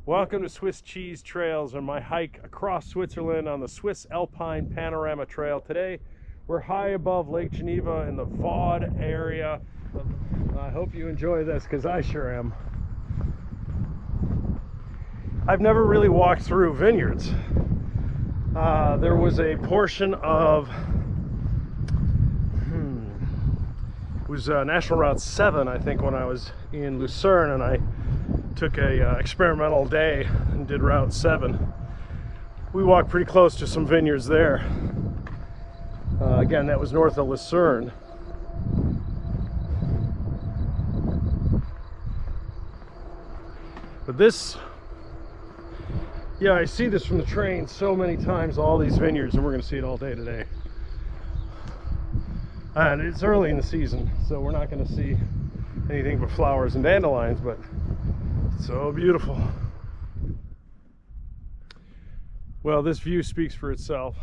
Welcome to Swiss Cheese Trails on my hike across Switzerland on the Swiss Alpine Panorama Trail. Today we're high above Lake Geneva in the Vevey area. I hope you enjoy this because I sure am. I've never really walked through Vineyards. There was a portion of it was National Route 7, I think, when I was in Lausanne, and I took a experimental day and did Route 7. We walked pretty close to some vineyards there. Again, that was north of Lausanne. But this, yeah, I see this from the train so many times, all these vineyards, and we're going to see it all day today. And it's early in the season, so we're not going to see anything but flowers and dandelions, but it's so beautiful. Well, this view speaks for itself.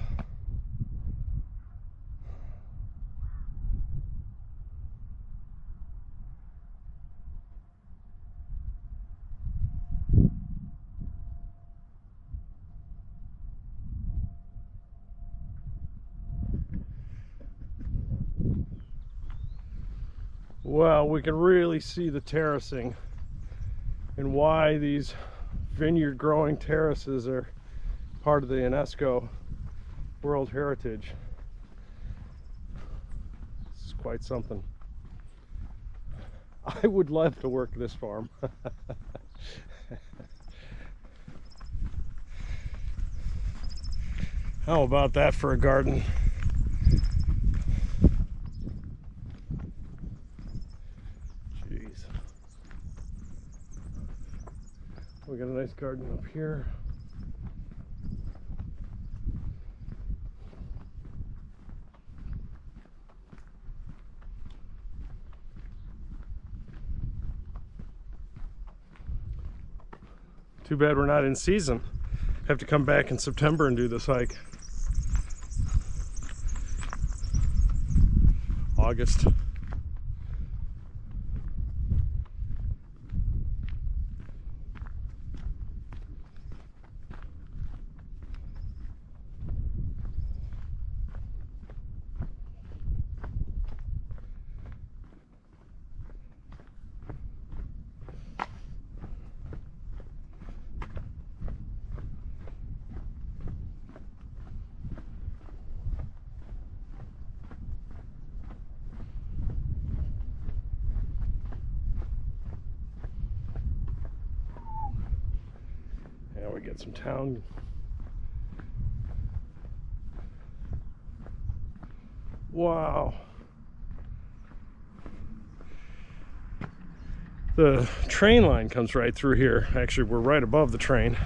Well, we can really see the terracing and why these vineyard growing terraces are part of the UNESCO World Heritage. This is quite something. I would love to work this farm. How about that for a garden? We got a nice garden up here. Too bad we're not in season. Have to come back in September and do this hike. August. Now we get some town. Wow. The train line comes right through here. Actually, we're right above the train.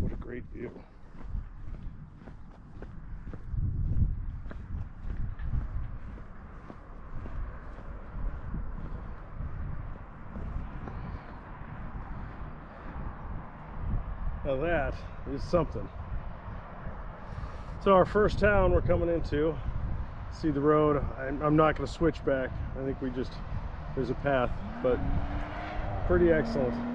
What a great view. Now that is something. So our first town we're coming into, see the road. I'm not going to switch back. I think there's a path, but pretty excellent.